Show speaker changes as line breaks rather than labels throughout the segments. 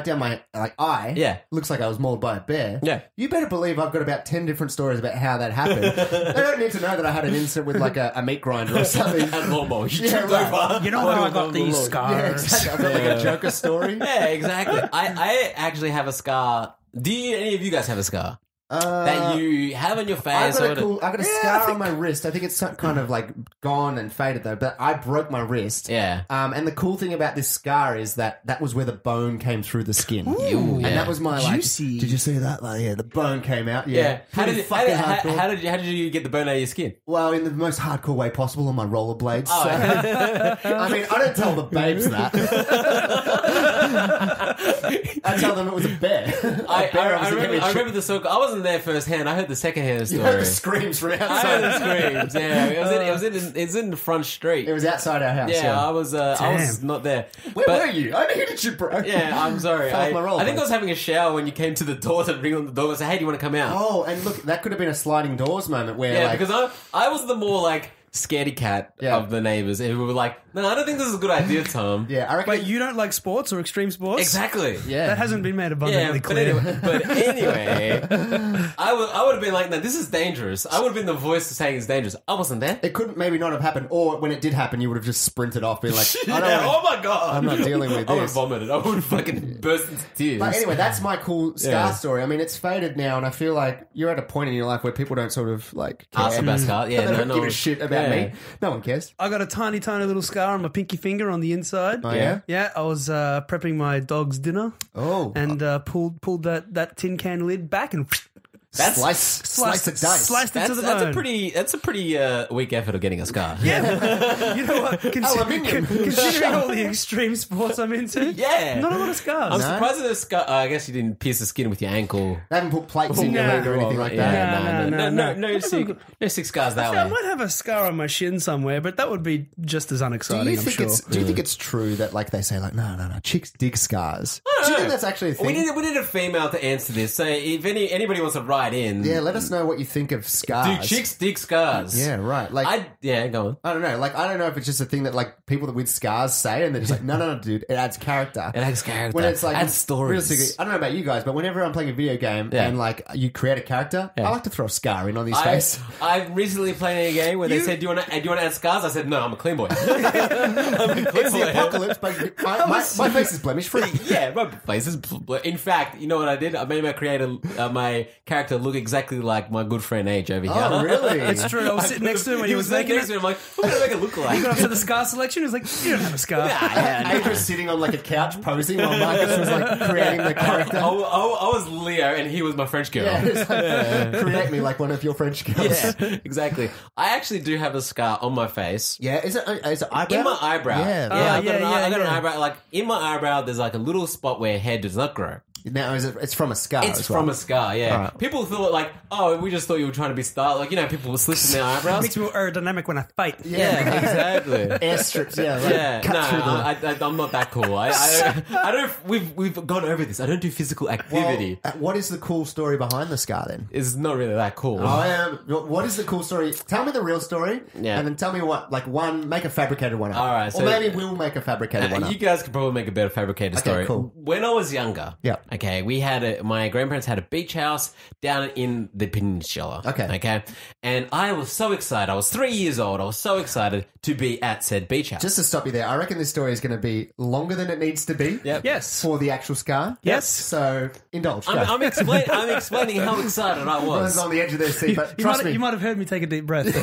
down my eye.
Yeah.
Looks like I was mauled by a bear.
Yeah.
You better believe I've got about 10 different stories about how that happened. They don't need to know that I had an incident with like a meat grinder or something.
And lawnmower.
Yeah, right.
You know how I got these scars?
Yeah, exactly. I've got like a Joker story.
Yeah, exactly. I actually have a scar. Do any of you guys have a scar? That you have on your face?
I've got a scar on my wrist. I think it's kind of like gone and faded though, but I broke my wrist.
Yeah.
And the cool thing about this scar is that was where the bone came through the skin.
Ooh,
and that was my
Juicy.
Did you see that? Like, yeah, the bone came out. Yeah.
How did,
Fucking hardcore.
how did you get the bone out of your skin?
Well, in the most hardcore way possible on my rollerblades.
Oh,
So, I mean, I don't tell the babes that. I tell them it was a bear.
I remember the song. I wasn't there firsthand. I heard the secondhand story.
You heard the screams from
I
outside.
heard the screams. Yeah, it was in the front street.
It was outside our house.
Yeah,
Yeah.
I was not there.
Where
But-
were you? I needed you, bro.
Yeah, I'm sorry.
Fell off my
I
rollerblades.
think I was having a shower when you came to the door to ring on the door and say, "Hey, do you want to come out?"
Oh, and look, that could have been a sliding doors moment where,
Yeah,
like,
because I was the more like scaredy cat
Yeah.
of the neighbors who were like, "No, I don't think this is a good idea, Tom."
yeah, I reckon.
Wait, you don't like sports or extreme sports?
Exactly.
yeah,
That hasn't been made
Yeah,
abundantly clear.
but anyway, I would have been like, "No, this is dangerous." I would have been the voice saying it's dangerous. I wasn't there.
it couldn't maybe not have happened, or when it did happen, you would have just sprinted off, being like, I don't
Yeah,
want
oh my god!
I'm not dealing with
I would have
this.
vomited. I would have fucking burst into tears.
But anyway, that's my cool scar
Yeah.
story. I mean, it's faded now, and I feel like you're at a point in your life where people don't sort of like care.
Ask about Scar. Yeah,
they
no,
don't
no
give a
one-
shit about
yeah.
me. No one cares.
I got a tiny, tiny little scar on my pinky finger on the inside.
Oh, yeah?
Yeah, I was prepping my dog's dinner
Oh,
and pulled that tin can lid back and
slice it dice.
sliced it to the bone.
That's a pretty weak effort of getting a scar.
Yeah, you know what?
Aluminium.
Considering all the extreme sports I'm into,
Yeah.
not a lot of scars.
I'm surprised that the scar. I guess you didn't pierce the skin with your ankle.
They haven't put plates in your
No.
leg or anything like that.
Yeah,
No.
no sick scars that
I
way.
might have a scar on my shin somewhere, but that would be just as
Do
unexciting,
you
I'm
think
sure.
do you think it's true that like they say like no chicks dig scars? Do you think that's actually a thing?
We need a female to answer this. So if anybody wants to write in,
Yeah, let us know what you think of scars.
do chicks dig scars?
Yeah, right. Like
go on.
I don't know. Like I don't know if it's just a thing that like people with scars say, and they're just like, no, dude, it adds character.
It adds character.
When it's like
adds stories.
realistically, I don't know about you guys, but whenever I'm playing a video game
Yeah.
and like you create a character, I like to throw a scar in on his face.
I recently played a game where they said, "Do you want to add scars?" I said, "No, I'm a clean boy." I'm a clean
It's the
boy.
apocalypse, but my face is blemish free.
Yeah, my face is. In fact, you know what I did? I made my character look exactly like my good friend Age over here.
Oh, really?
It's true. I was sitting next to him when he was making
next
it.
to me. I'm like, what do I make it look like?
He got up to the scar selection. He was like, "You don't have a scar."
Age was sitting on like a couch posing while Marcus was like creating the character.
I was Leo and he was my French girl.
Yeah, it's like, create me like one of your French girls.
Yeah, exactly. I actually do have a scar on my face.
Yeah, is it eyebrow?
In my eyebrow.
Yeah.
I've got an
yeah.
eyebrow. Like, in my eyebrow, there's like a little spot where hair does not grow.
Now, it's from a scar
It's
as well.
from a scar, yeah.
Alright.
People thought like, oh, we just thought you were trying to be style. Like, you know, people were slitting their eyebrows.
Makes me more aerodynamic when I fight.
Yeah, exactly.
Airstrips, yeah. Like,
Yeah,
cut through the...
I'm not that cool. I don't. We've gone over this. I don't do physical activity.
Well, what is the cool story behind the scar then?
It's not really that cool.
What is the cool story? Tell me the real story,
Yeah.
and then tell me make a fabricated one up.
All right, so-
or maybe we'll make a fabricated one up.
You guys could probably make a better fabricated story.
cool.
When I was younger,
Yeah.
okay, my grandparents had a beach house down in the peninsula.
Okay.
And I was so excited. I was 3 years old. I was so excited to be at said beach house.
Just to stop you there, I reckon this story is going to be longer than it needs to be.
Yep.
Yes.
For the actual scar.
Yes.
So indulge. Go.
I'm explaining how excited I
I was
was.
on the edge of their seat, but trust me,
You might have heard me take a deep breath.
it's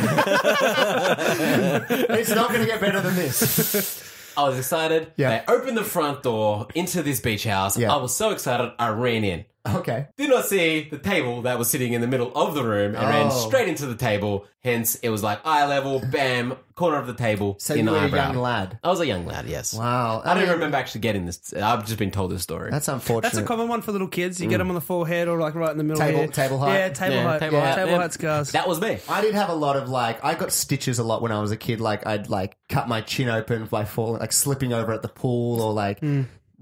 not going to get better than this.
I was excited.
Yeah.
They opened the front door into this beach house.
Yeah.
I was so excited. I ran in.
Okay.
Did not see the table that was sitting in the middle of the room and ran
Oh.
straight into the table. Hence, it was like eye level, bam, corner of the table,
So
in
you
the
were a
eyebrow.
young lad.
I was a young lad, yes.
Wow.
I don't
mean,
remember actually getting this. I've just been told this story.
That's unfortunate.
That's a common one for little kids. You get them on the forehead or like right in the middle.
Table-
here.
table height.
Yeah, table
Yeah,
height.
table
Yeah,
height.
table
Yeah.
height scars.
That was me.
I did have a lot of I got stitches a lot when I was a kid. Like I'd like cut my chin open by falling, like slipping over at the pool, or like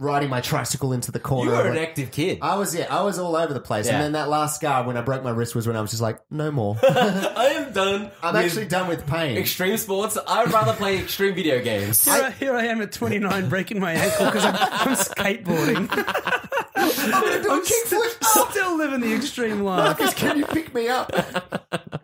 riding my tricycle into the corner.
You were
of
an
it.
active kid.
I was all over the place.
Yeah.
And then that last scar when I broke my wrist was when I was just like, no more.
I am done.
I'm
with
actually done with pain.
extreme sports. I would rather play extreme video games.
Here I am at 29 breaking my ankle because I'm skateboarding. doing the extreme laugh.
Marcus, can you pick me up?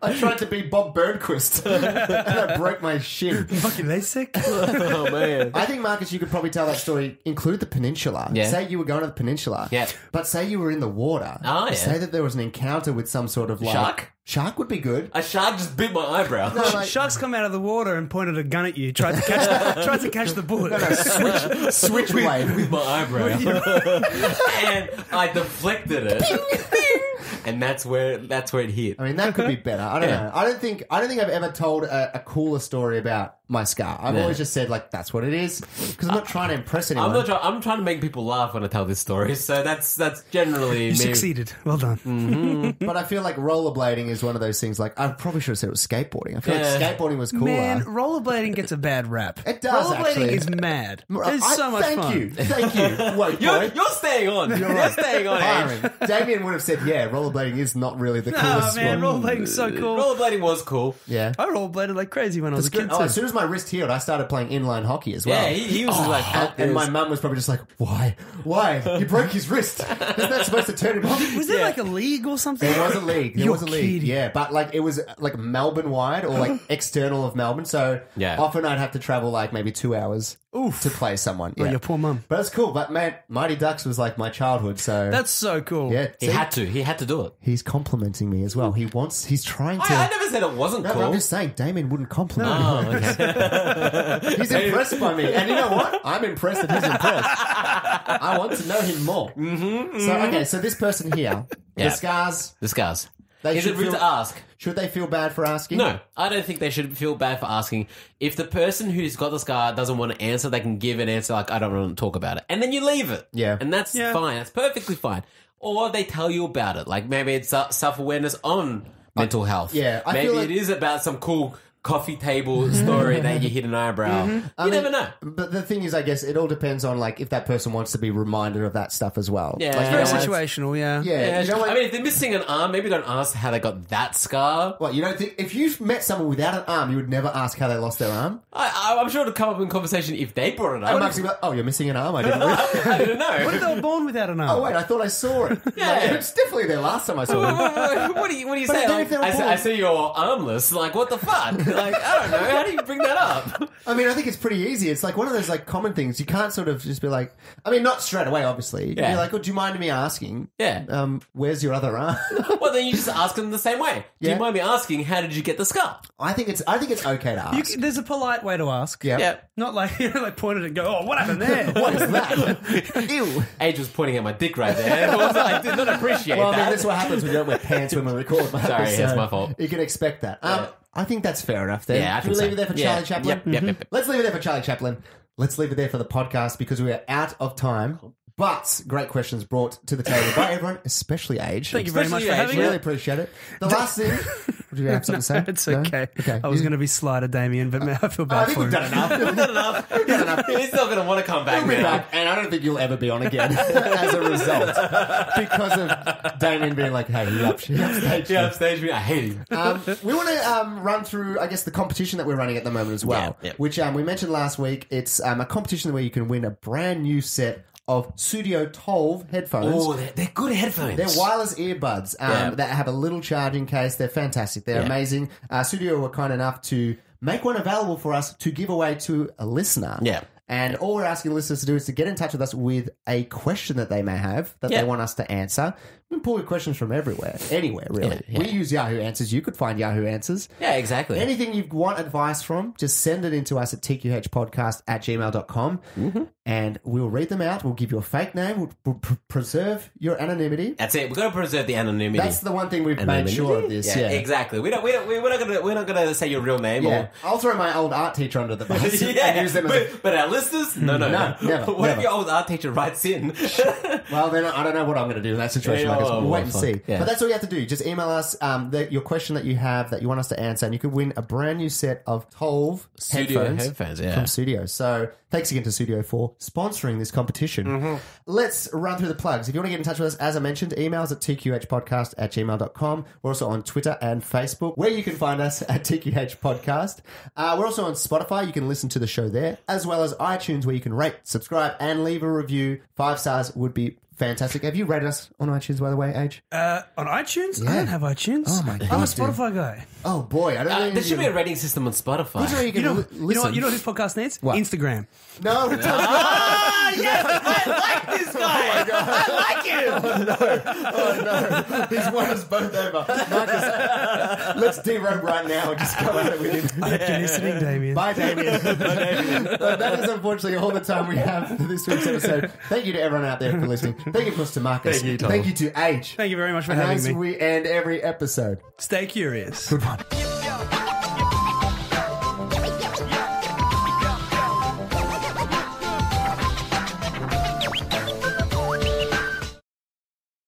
I tried to be Bob Burnquist and I broke my shin.
Fucking they sick.
Oh man.
I think, Marcus, you could probably tell that story, include the peninsula.
Yeah.
Say you were going to the peninsula.
Yeah.
But say you were in the water.
Oh, yeah.
Say that there was an encounter with some sort of like...
Shark?
Shark would be good.
A shark just bit my eyebrow.
No, like,
Sharks come out of the water and pointed a gun at you. Tried to catch the bullet.
switchblade.
With my eyebrow. And I deflected it. And that's where it hit.
I mean, that could be better. I don't know. I don't think I've ever told a cooler story about my scar. I've always just said, like, that's what it is. Because I'm not trying to impress anyone.
I'm trying to make people laugh when I tell this story. So that's generally
You
me.
succeeded. Well done.
But I feel like rollerblading is one of those things, like, I probably should have said it was skateboarding. I feel like skateboarding was cooler.
Man, rollerblading gets a bad rap.
It does,
Rollerblading
actually.
is mad. It's so much fun.
Thank you. Wait,
You're
boy.
staying on. You're staying on. Age.
Hiring. Damien would have said, yeah, rollerblading is not really the
Oh
coolest
man,
sport.
rollerblading's so cool.
Rollerblading was cool.
Yeah.
I rollerbladed like crazy when I was a kid
Oh,
too.
as soon as my wrist healed, I started playing inline hockey as well.
Yeah, he was like,
And my mum was probably just like, why? He broke his wrist. Isn't that supposed to turn him off?
Was there like a league or something?
There was a league. There
You're
was a league.
kidding.
Yeah, but like it was like Melbourne wide or like external of Melbourne. So
Yeah.
often I'd have to travel like maybe 2 hours to play someone.
Oh,
Yeah.
your poor mum.
But it's cool. But man, Mighty Ducks was like my childhood. So
That's so cool.
yeah,
he had to do it.
he's complimenting me as well. He's trying to.
I never said it wasn't
No, but
cool.
I'm just saying, Damien wouldn't compliment me.
Oh, okay.
He's impressed by me. And you know what? I'm impressed that he's impressed. I want to know him more. So this person here,
Yeah.
the scars,
The scars.
They
Is
should
it rude
feel-
to ask?
should they feel bad for asking?
No, I don't think they should feel bad for asking. If the person who's got the scar doesn't want to answer, they can give an answer like, I don't want to talk about it. And then you leave it.
Yeah.
And that's fine. That's perfectly fine. Or they tell you about it. Like maybe it's self-awareness on mental health.
yeah, I
maybe
feel like-
it is about some cool coffee table story that you hit an eyebrow. You never know.
But the thing is, I guess it all depends on like if that person wants to be reminded of that stuff as well.
Yeah.
like,
It's
you
Very
know, when
situational, yeah.
Yeah, you know what?
I mean, if they're missing an arm, maybe don't ask how they got that scar.
What, you don't think if you met someone without an arm, you would never ask how they lost their arm?
I'm sure it'll come up in conversation if they brought it
I'm
up.
actually like, oh, you're missing an arm. I didn't. Realize.
I didn't know.
What if they were born without an arm?
Oh wait, I thought I saw it.
Yeah.
Like, it's definitely there last time I saw it.
what do you
But
say?
then
Like,
if they're born-
I see you're armless. Like, what the fuck? Like, I don't know. How do you bring that up?
I mean, I think it's pretty easy. It's like one of those like common things. You can't sort of just be like, I mean, not straight away, obviously.
Yeah.
You're like, oh, do you mind me asking?
Yeah.
Where's your other arm?
Well, then you just ask them the same way. Do
Yeah.
you mind me asking, how did you get the scar?
I think it's okay to ask.
There's a polite way to ask.
Yeah.
Yeah.
Not like like point it and go, oh, what happened there?
What is that? Ew.
Age was pointing at my dick right there. I did not appreciate
Well, I mean,
that.
that's what happens when you don't wear pants when we record.
Sorry, it's my fault.
You can expect that.
Yeah.
I think that's fair enough then.
Yeah, I
Should we
think
leave
so.
it there for
Yeah.
Charlie Chaplin?
Yep.
Let's leave it there for Charlie Chaplin. Let's leave it there for the podcast because we are out of time. But great questions brought to the table by everyone, especially Age.
Thank you very much
Especially
for
Age,
having
Really
me.
appreciate it. The last thing... Would you have something to say?
It's
No?
okay.
Okay.
I was going to be slighter, Damien, but I feel
I
bad
think
for
we've
him.
done enough.
We've done enough.
We've done enough.
He's not going to want to come back
We'll be
now.
back, and I don't think you'll ever be on again as a result because of Damien being like, "Hey, he upstaged
Yeah,
me."
upstage me. I hate him.
We want to run through, I guess, the competition that we're running at the moment as well,
Yeah.
which we mentioned last week. It's a competition where you can win a brand new set of Studio 12 headphones.
Oh, they're good headphones.
They're wireless earbuds
Yeah.
that have a little charging case. They're fantastic. They're
Yeah.
amazing. Studio were kind enough to make one available for us to give away to a listener.
Yeah.
And all we're asking listeners to do is to get in touch with us with a question that they may have that
Yeah.
they want us to answer. We can pull your questions from anywhere, really.
Yeah.
We use Yahoo Answers. You could find Yahoo Answers.
Yeah, exactly.
Anything you want advice from, just send it in to us at tqhpodcast@gmail.com and we'll read them out. We'll give you a fake name. We'll preserve your anonymity.
That's it. We've got to preserve the anonymity.
That's the one thing we've made sure of this. Yeah,
exactly. We're not gonna say your real name.
Yeah. I'll throw my old art teacher under the bus
Or,
and use them as a...
but our listeners, no,
never,
What
never.
if your old art teacher writes in?
Well, then I don't know what I'm going to do in that situation.
Yeah,
Marcus.
oh,
We'll wait
well,
and
fuck.
see.
Yeah.
But that's all you have to do. Just email us your question that you have that you want us to answer, and you could win a brand new set of 12
Studio headphones, yeah.
from Studio. So Thanks again to Studio 4 sponsoring this competition. Let's run through the plugs. If you want to get in touch with us, as I mentioned, emails at tqhpodcast@gmail.com. We're also on Twitter and Facebook, where you can find us at TQH Podcast. We're also on Spotify. You can listen to the show there, as well as iTunes, where you can rate, subscribe, and leave a review. 5 stars would be fantastic. Have you rated us on iTunes, by the way, Age?
On iTunes?
Yeah.
I don't have iTunes.
Oh, my God,
I'm a
dude.
Spotify guy.
Oh, boy. I don't know.
There should be a rating system on Spotify.
You can
You know
listen.
what this podcast needs?
What?
Instagram.
No, it doesn't.
Yes, I like this guy. I like him.
Oh, no. He's won us both over. Marcus, let's derope right now and just go at it with him.
I hope you're listening, Damien.
Bye, Damien. But that is unfortunately all the time we have for this week's episode. Thank you to everyone out there for listening. Thank you, of course, to Marcus.
Thank you, Tom.
Thank you to H.
Thank you very much for
And
having
as
me.
we end every episode.
Stay curious.
Good one.
You